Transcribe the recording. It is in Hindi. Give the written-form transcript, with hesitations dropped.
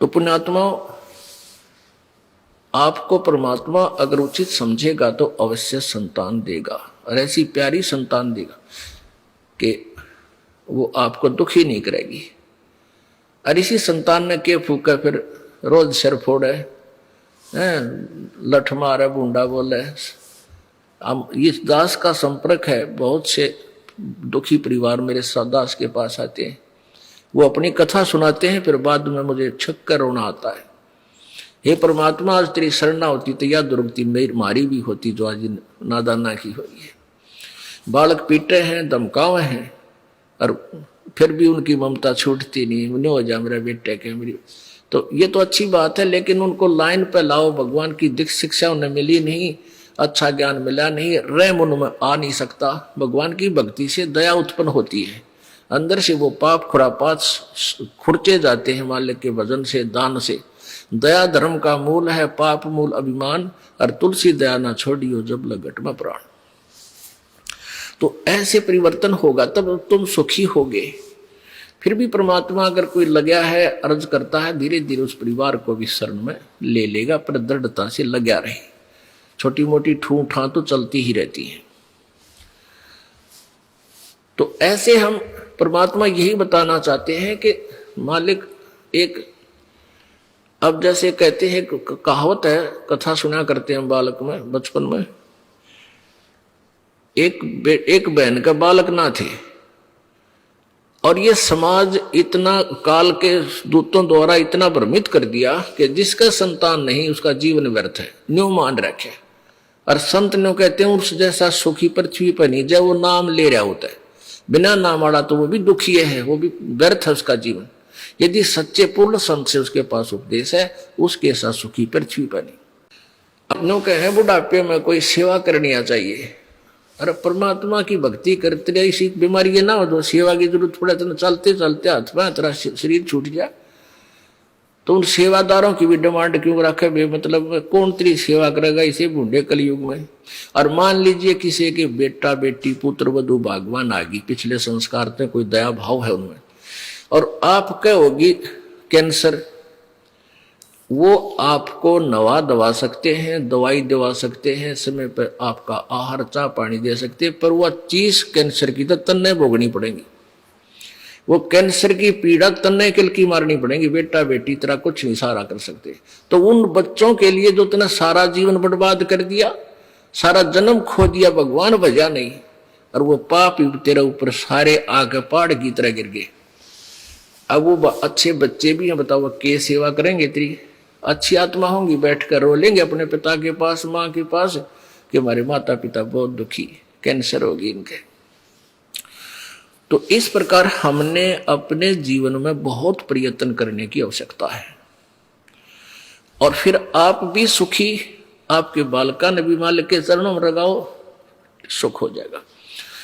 तो पुण्यात्मा, आपको परमात्मा अगर उचित समझेगा तो अवश्य संतान देगा, और ऐसी प्यारी संतान देगा कि वो आपको दुखी नहीं करेगी। और इसी संतान ने के फूका फिर रोज सिर फोड़े, लठ मारे, बूंडा बोले। हम इस दास का संपर्क है, बहुत से दुखी परिवार मेरे दास के पास आते हैं, वो अपनी कथा सुनाते हैं, फिर बाद में मुझे छक्कर रोना आता है। हे परमात्मा, आज तेरी शरण होती तो या दुर्गति मेरी मारी भी होती जो आज नादाना की हुई है। बालक पीटे हैं, धमकावे हैं, और फिर भी उनकी ममता छूटती नहीं। उन्हें हो जा मेरा बेटे के मेरी, तो ये तो अच्छी बात है, लेकिन उनको लाइन पे लाओ। भगवान की दिख शिक्षा उन्हें मिली नहीं, अच्छा ज्ञान मिला नहीं, रहम उनमें आ नहीं सकता। भगवान की भक्ति से दया उत्पन्न होती है, अंदर से वो पाप खुरापात खुरचे जाते हैं मालिक के भजन से, दान से। दया धर्म का मूल है, पाप मूल अभिमान, और तुलसी दया ना छोड़ियो जब लगट में प्राण। तो ऐसे परिवर्तन होगा तब तुम सुखी होगे। फिर भी परमात्मा अगर कोई लगा है, अर्ज करता है, धीरे धीरे उस परिवार को भी शरण में ले लेगा, पर दृढ़ता से लगा रहे। छोटी मोटी ठू ठा तो चलती ही रहती है। तो ऐसे हम परमात्मा यही बताना चाहते हैं कि मालिक एक, अब जैसे कहते हैं, कहावत है, कथा सुना करते हैं बालक में, बचपन में, एक बहन का बालक ना थे, और ये समाज इतना काल के दूतों द्वारा इतना भ्रमित कर दिया कि जिसका संतान नहीं उसका जीवन व्यर्थ है, न्यू मान रखे। और संत न्यू कहते हैं, उस जैसा सुखी पृथ्वी पर नहीं, जब वो नाम ले रहा होता है, बिना नाम आड़ा तो वो भी दुखी है, वो भी व्यर्थ है उसका जीवन। यदि सच्चे पूर्ण संत से उसके पास उपदेश है, उसके साथ सुखी पृथ्वी पर नहीं। अपनों के हैं बुढ़ापे में कोई सेवा करनी आ चाहिए, अरे परमात्मा की भक्ति करते रहे, इसी बीमारी ये ना हो तो सेवा की जरूरत पड़े तो चलते चलते हाथ में तेरा शरीर छूट जाए, तो उन सेवादारों की भी डिमांड क्यों रखे बे? मतलब कौन तेरी सेवा करेगा इसे बूढ़े कलयुग में? और मान लीजिए किसी के बेटा बेटी पुत्र वधु भागवान आ गई, पिछले संस्कार में कोई दया भाव है उनमें, और आप कहोगी कैंसर, वो आपको नवा दवा सकते हैं, दवाई दवा सकते हैं, समय पर आपका आहार चाह पानी दे सकते हैं, पर वह चीज कैंसर की तो तन्ने भोगनी पड़ेगी। वो कैंसर की पीड़ा तन्ने किल की मारनी पड़ेगी, बेटा बेटी तरह कुछ नहीं सहारा कर सकते। तो उन बच्चों के लिए जो तुमने सारा जीवन बर्बाद कर दिया, सारा जन्म खो दिया, भगवान भजा नहीं, और वो पाप तेरे ऊपर सारे आके पहाड़ की तरह गिर गए। अब वो अच्छे बच्चे भी हैं, बताओ के सेवा करेंगे? तेरी अच्छी आत्मा होंगी, बैठकर रो लेंगे अपने पिता के पास, माँ के पास, कि हमारे माता पिता बहुत दुखी, कैंसर होगी इनके। तो इस प्रकार हमने अपने जीवन में बहुत प्रयत्न करने की आवश्यकता है, और फिर आप भी सुखी, आपके बालका ने भी मालिक के चरणों में लगाओ, सुख हो जाएगा।